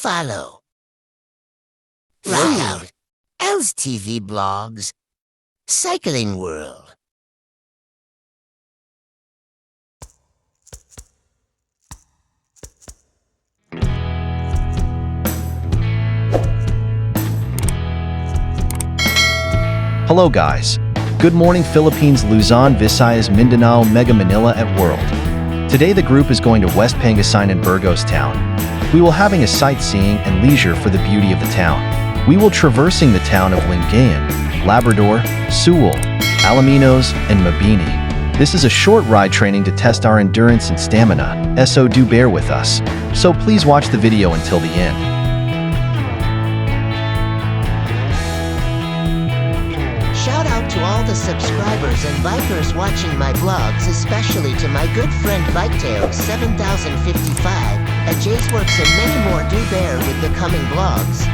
follow. Rock out. LTV blogs. Cycling World. Hello guys. Good morning Philippines, Luzon, Visayas, Mindanao, Mega Manila at World. Today the group is going to West Pangasinan, Burgos town. We will having a sightseeing and leisure for the beauty of the town. We will traversing the town of Lingayen, Labrador, Sewell, Alaminos, and Mabini. This is a short ride training to test our endurance and stamina, so do bear with us. So please watch the video until the end. Shout out to all the subscribers and bikers watching my vlogs, especially to my good friend BikeTail 7055, at Jaceworks and many more. Do bear with the coming vlogs.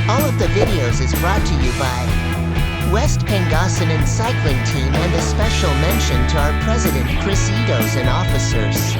All of the videos is brought to you by West Pangasinan Cycling Team, and a special mention to our President Chris Idos and officers.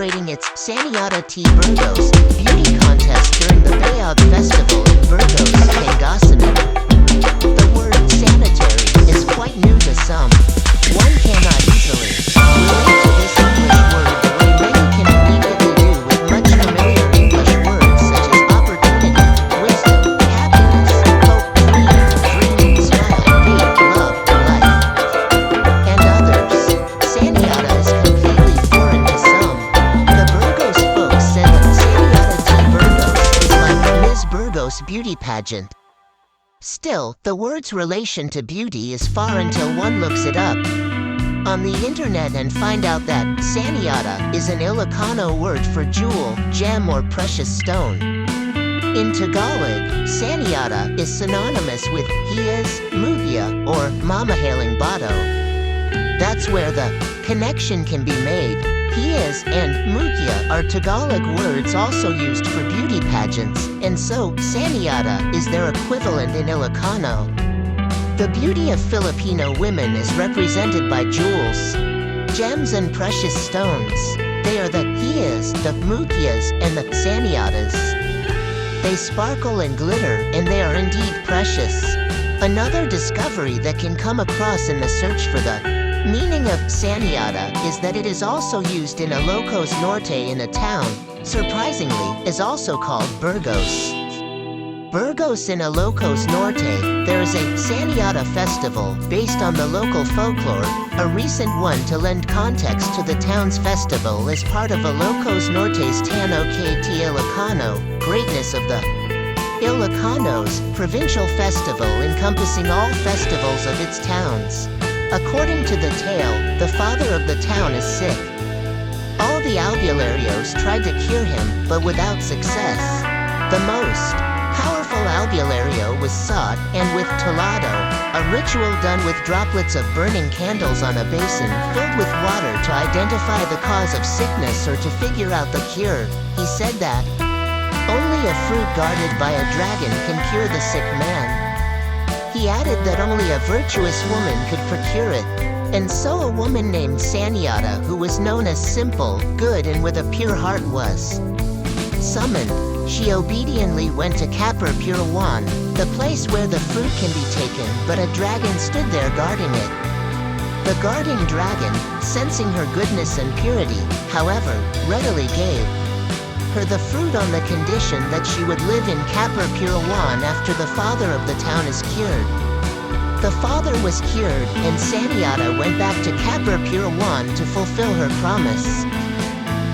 celebrating its Saniata T Burgos beauty contest during the Bayog Festival in Burgos, Pangasinan. The word sanitary is quite new to some. One cannot easily relate to this English word the way many can immediately do with much familiar English words such as opportunity, wisdom, happiness, hope, dream, smile, faith, love, life, and others. Saniata is completely foreign to some. The Burgos folks said that Saniata T Burgos is like Ms. Burgos beauty pageant. Still, the word's relation to beauty is far until one looks it up on the internet and find out that Saniata is an Ilocano word for jewel, gem, or precious stone. In Tagalog, Saniata is synonymous with hiyas, mugia, or mamahaling bato. That's where the connection can be made. Hiyas and mugia are Tagalog words also used for beauty pageants, and so Saniata is their equivalent in Ilocano. The beauty of Filipino women is represented by jewels, gems, and precious stones. They are the hiyas, the mugias, and the saniatas. They sparkle and glitter, and they are indeed precious. Another discovery that can come across in the search for the meaning of Saniata is that it is also used in Ilocos Norte in a town, surprisingly, is also called Burgos. Burgos in Ilocos Norte, there is a Saniata festival based on the local folklore, a recent one to lend context to the town's festival as part of Ilocos Norte's Tano KT Ilocano, Greatness of the Ilocanos, provincial festival encompassing all festivals of its towns. According to the tale, the father of the town is sick. All the albularios tried to cure him, but without success. The most powerful albulario was sought, and with tolado, a ritual done with droplets of burning candles on a basin filled with water to identify the cause of sickness or to figure out the cure, he said that only a fruit guarded by a dragon can cure the sick man. He added that only a virtuous woman could procure it, and so a woman named Saniata, who was known as simple, good, and with a pure heart was summoned. She obediently went to Capar Purawan, the place where the fruit can be taken, but a dragon stood there guarding it. The guarding dragon, sensing her goodness and purity, however, readily gave her the fruit on the condition that she would live in Capar Purawan after the father of the town is cured. The father was cured, and Saniata went back to Capar Purawan to fulfill her promise.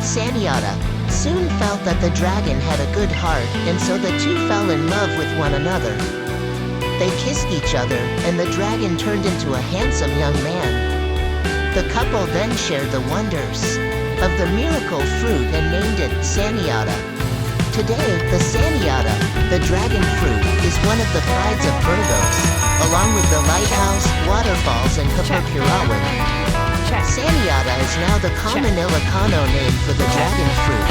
Saniata soon felt that the dragon had a good heart, and so the two fell in love with one another. They kissed each other, and the dragon turned into a handsome young man. The couple then shared the wonders of the miracle fruit and named it Saniata. Today, the Saniata, the dragon fruit, is one of the prides of Burgos, along with the lighthouse, waterfalls, and Kapapurawan. Saniata is now the common Ilocano name for the dragon fruit.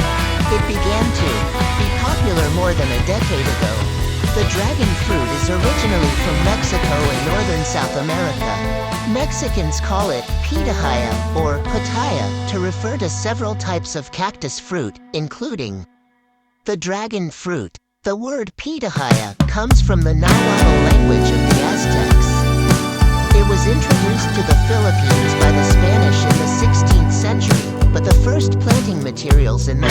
It began to be popular more than a decade ago. The dragon fruit is originally from Mexico and northern South America. Mexicans call it pitahaya or pataya to refer to several types of cactus fruit, including the dragon fruit. The word pitahaya comes from the Nahuatl language of the Aztecs. It was introduced to the Philippines by the Spanish in the 16th century, but the first planting materials in the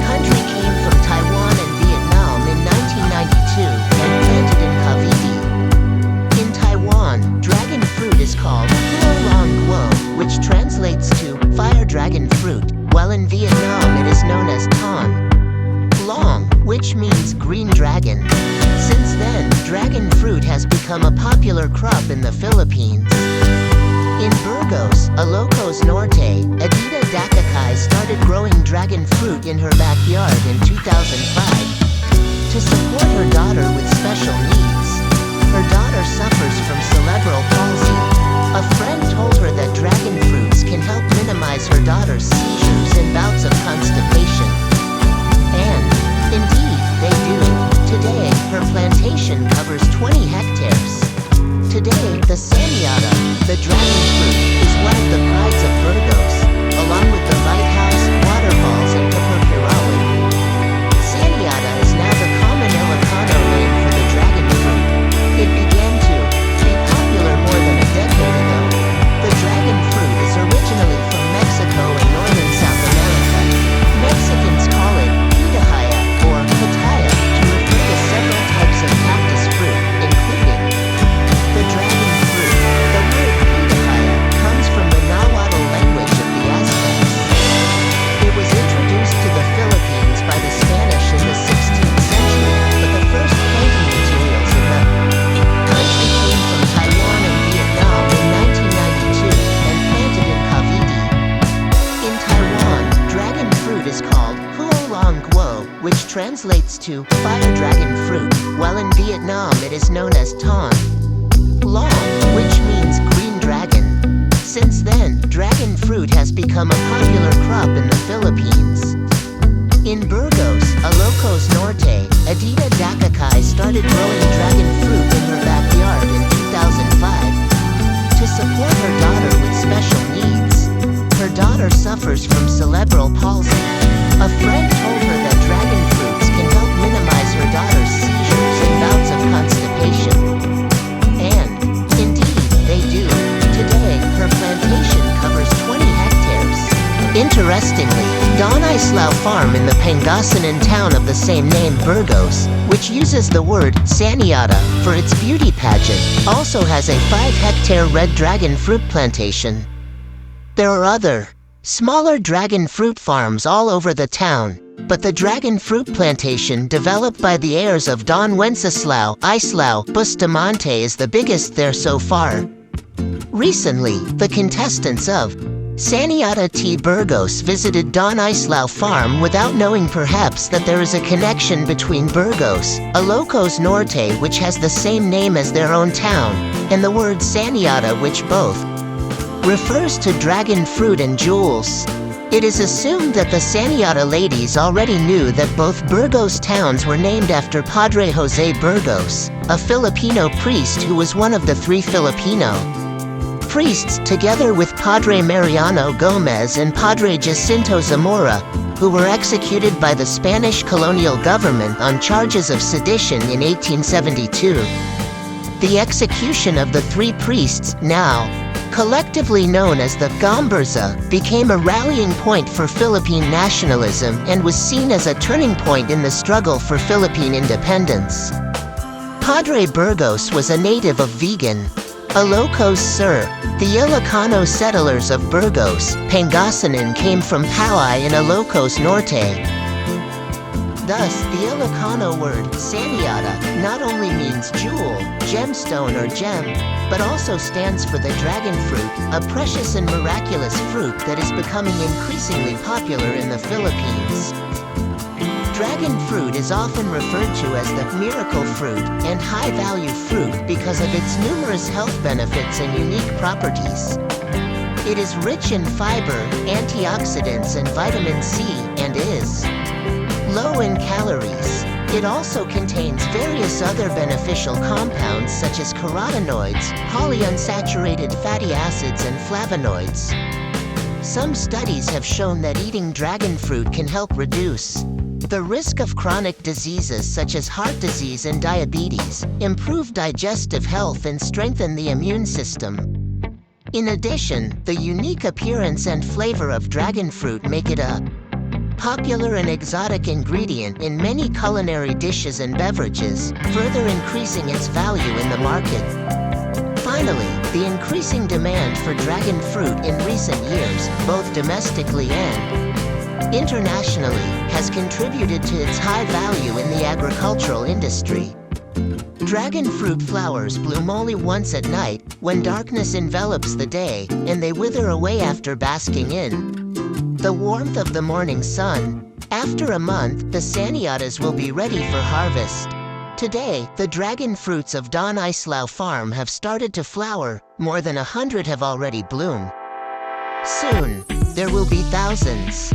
country came from Taiwan and Vietnam in 1992 and planted in Cavite. In Taiwan, dragon fruit is called Long Guo, which translates to fire dragon fruit, while in Vietnam it is known as Ton Long, which means green dragon. Since then, dragon fruit has become a popular crop in the Philippines. In Burgos, Ilocos Norte, Edita Dakakai started growing dragon fruit in her backyard in 2005 to support her daughter with special needs. Her daughter suffers from cerebral palsy. A friend told her that dragon fruits can help minimize her daughter's seizures and bouts of constipation. And, indeed, they do. Today, her plantation covers 20 hectares. Today, the Saniata, the dragon fruit, is one of the prides of Burgos, along with the lighthouse, waterfall, translates to fire dragon fruit, while in Vietnam it is known as ton long, which means green dragon. Since then, dragon fruit has become a popular crop in the Philippines. In Burgos, Ilocos Norte, Adita Dakakai started growing dragon fruit in her backyard in 2005 to support her daughter with special needs. Her daughter suffers from cerebral palsy. A friend told her that dragon fruits can help minimize her daughter's seizures and bouts of constipation. And, indeed, they do. Today, her plantation covers 20 hectares. Interestingly, Don Islao Farm in the Pangasinan town of the same name, Burgos, which uses the word Saniata for its beauty pageant, also has a 5-hectare red dragon fruit plantation. There are other, smaller dragon fruit farms all over the town, but the dragon fruit plantation developed by the heirs of Don Wenceslao Islao Bustamante is the biggest there so far. Recently, the contestants of Saniata T. Burgos visited Don Islao Farm without knowing perhaps that there is a connection between Burgos, Ilocos Norte, which has the same name as their own town, and the word Saniata, which both refers to dragon fruit and jewels. It is assumed that the Saniata ladies already knew that both Burgos towns were named after Padre Jose Burgos, a Filipino priest who was one of the 3 Filipino priests, together with Padre Mariano Gomez and Padre Jacinto Zamora, who were executed by the Spanish colonial government on charges of sedition in 1872. The execution of the 3 priests, now collectively known as the Gomburza, became a rallying point for Philippine nationalism and was seen as a turning point in the struggle for Philippine independence. Padre Burgos was a native of Vigan, Ilocos Sur. The Ilocano settlers of Burgos, Pangasinan came from Palawan in Ilocos Norte. Thus, the Ilocano word Saniata not only means jewel, gemstone or gem, but also stands for the dragon fruit, a precious and miraculous fruit that is becoming increasingly popular in the Philippines. Dragon fruit is often referred to as the miracle fruit and high-value fruit because of its numerous health benefits and unique properties. It is rich in fiber, antioxidants and vitamin C and is low in calories. It also contains various other beneficial compounds such as carotenoids, polyunsaturated fatty acids and flavonoids. Some studies have shown that eating dragon fruit can help reduce the risk of chronic diseases such as heart disease and diabetes, improve digestive health and strengthen the immune system. In addition, the unique appearance and flavor of dragon fruit make it a popular and exotic ingredient in many culinary dishes and beverages, further increasing its value in the market. Finally, the increasing demand for dragon fruit in recent years, both domestically and internationally, has contributed to its high value in the agricultural industry. Dragon fruit flowers bloom only once at night, when darkness envelops the day, and they wither away after basking in the warmth of the morning sun. After a month, the Saniatas will be ready for harvest. Today, the dragon fruits of Don Islao Farm have started to flower, more than 100 have already bloomed. Soon, there will be thousands.